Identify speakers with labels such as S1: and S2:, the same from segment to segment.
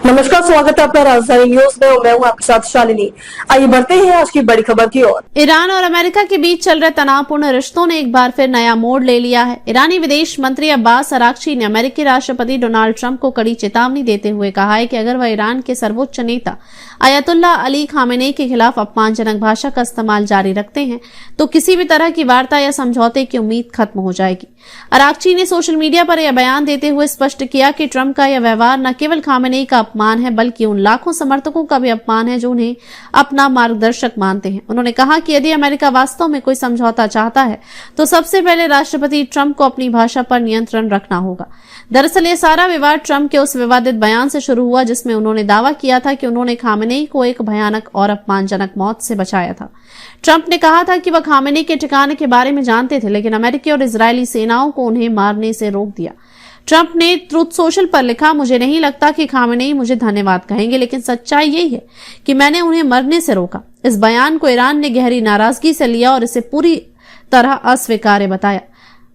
S1: नमस्कार, स्वागत है आपका राजधानी न्यूज में और मैं हूं आपके साथ शालिनी। आइए बढ़ते हैं आज की बड़ी खबर की ओर।
S2: ईरान और अमेरिका के बीच चल रहे तनावपूर्ण रिश्तों ने एक बार फिर नया मोड़ ले लिया है। ईरानी विदेश मंत्री अब्बास अराक्ची ने अमेरिकी राष्ट्रपति डोनाल्ड ट्रंप को कड़ी चेतावनी देते हुए कहा है कि अगर वह ईरान के सर्वोच्च नेता अयतुल्ला अली खामेनेई के खिलाफ अपमानजनक भाषा का इस्तेमाल जारी रखते हैं तो किसी भी तरह की वार्ता या समझौते की उम्मीद खत्म हो जाएगी। अराक्ची ने सोशल मीडिया पर यह बयान देते हुए स्पष्ट किया कि ट्रंप का यह व्यवहार न केवल खामेनेई का अपमान है बल्कि उन लाखों समर्थकों का भी अपमान है जो उन्हें अपना मार्गदर्शक मानते हैं। उन्होंने कहा कि यदि अमेरिका वास्तव में कोई समझौता चाहता है तो सबसे पहले राष्ट्रपति ट्रंप को अपनी भाषा पर नियंत्रण रखना होगा। दरअसल ये सारा विवाद ट्रंप के उस विवादित बयान से शुरू हुआ जिसमें उन्होंने दावा किया था कि उन्होंने खामेनेई को एक भयानक और अपमानजनक मौत से बचाया था। ट्रंप ने कहा था कि वह खामेनेई के ठिकाने के बारे में जानते थे लेकिन अमेरिकी और इजरायली सेनाओं को उन्हें मारने से रोक दिया। ट्रंप ने ट्रुथ सोशल पर लिखा, मुझे नहीं लगता कि खामेनेई मुझे धन्यवाद कहेंगे लेकिन सच्चाई यही है कि मैंने उन्हें मरने से रोका। इस बयान को ईरान ने गहरी नाराजगी से लिया और इसे पूरी तरह अस्वीकार्य बताया।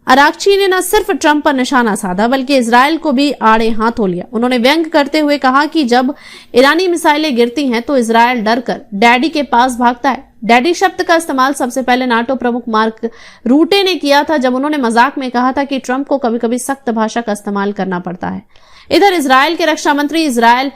S2: अराक्ची ने न सिर्फ ट्रंप पर निशाना साधा बल्कि इजरायल को भी आड़े हाथों लिया। उन्होंने व्यंग करते हुए कहा कि जब ईरानी मिसाइलें गिरती हैं तो इजरायल डरकर डैडी के पास भागता है। डैडी शब्द का इस्तेमाल सबसे पहले नाटो प्रमुख मार्क रूटे ने किया था जब उन्होंने मजाक में कहा था कि ट्रंप को कभी कभी सख्त भाषा का इस्तेमाल करना पड़ता है। इधर इजरायल के रक्षा मंत्री इजरायल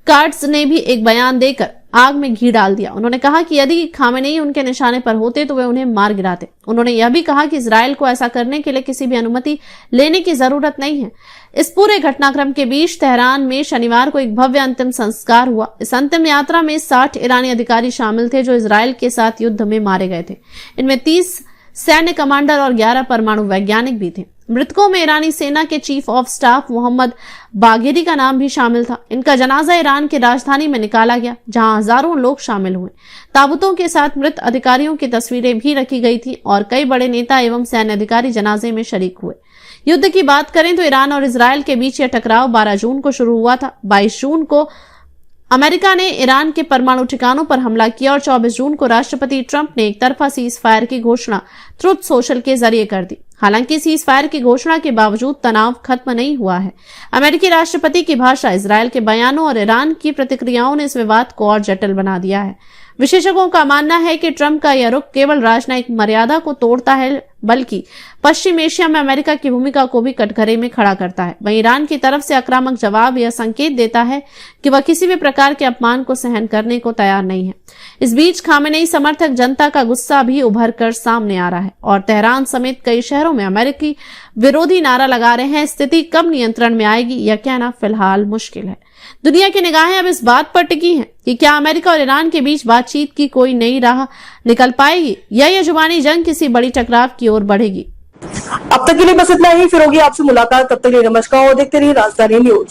S2: काट्स ने भी एक बयान देकर आग में घी डाल दिया। उन्होंने कहा कि यदि खामेनेई उनके निशाने पर होते तो वे उन्हें मार गिराते। उन्होंने यह भी कहा कि इजरायल को ऐसा करने के लिए किसी भी अनुमति लेने की जरूरत नहीं है। इस पूरे घटनाक्रम के बीच तेहरान में शनिवार को एक भव्य अंतिम संस्कार हुआ। इस अंतिम यात्रा में 60 ईरानी अधिकारी शामिल थे जो इजरायल के साथ युद्ध में मारे गए थे। इनमें 30 सैन्य कमांडर और 11 परमाणु वैज्ञानिक भी थे। मृतकों में ईरानी सेना के chief of staff Mohammad Bagheri का नाम भी शामिल था। इनका जनाजा ईरान की राजधानी में निकाला गया जहां हजारों लोग शामिल हुए। ताबूतों के साथ मृत अधिकारियों की तस्वीरें भी रखी गई थी और कई बड़े नेता एवं सैन्य अधिकारी जनाजे में शरीक हुए। युद्ध की बात करें तो ईरान और इजरायल के बीच यह टकराव 12 जून को शुरू हुआ था। 22 जून को अमेरिका ने ईरान के परमाणु ठिकानों पर हमला किया और 24 जून को राष्ट्रपति ट्रंप ने एक तरफा सीज फायर की घोषणा ट्रुथ सोशल के जरिए कर दी। हालांकि सीज फायर की घोषणा के बावजूद तनाव खत्म नहीं हुआ है। अमेरिकी राष्ट्रपति की भाषा, इजरायल के बयानों और ईरान की प्रतिक्रियाओं ने इस विवाद को और जटिल बना दिया है। विशेषज्ञों का मानना है कि ट्रंप का यह रुख केवल राजनयिक मर्यादा को तोड़ता है बल्कि पश्चिम एशिया में अमेरिका की भूमिका को भी कटघरे में खड़ा करता है। वहीं ईरान की तरफ से आक्रामक जवाब यह संकेत देता है कि वह किसी भी प्रकार के अपमान को सहन करने को तैयार नहीं है। इस बीच खामेनेई समर्थक जनता का गुस्सा भी उभर कर सामने आ रहा है और तेहरान समेत कई शहरों में अमेरिकी विरोधी नारा लगा रहे हैं। स्थिति कब नियंत्रण में आएगी यह कहना फिलहाल मुश्किल है। दुनिया की निगाहें अब इस बात पर टिकी हैं कि क्या अमेरिका और ईरान के बीच बातचीत की कोई नई राह निकल पाएगी या यह जुबानी जंग किसी बड़ी टकराव की ओर बढ़ेगी।
S1: अब तक के लिए बस इतना ही, फिर होगी आपसे मुलाकात। तब तक के लिए नमस्कार और देखते रहिए राजधानी न्यूज।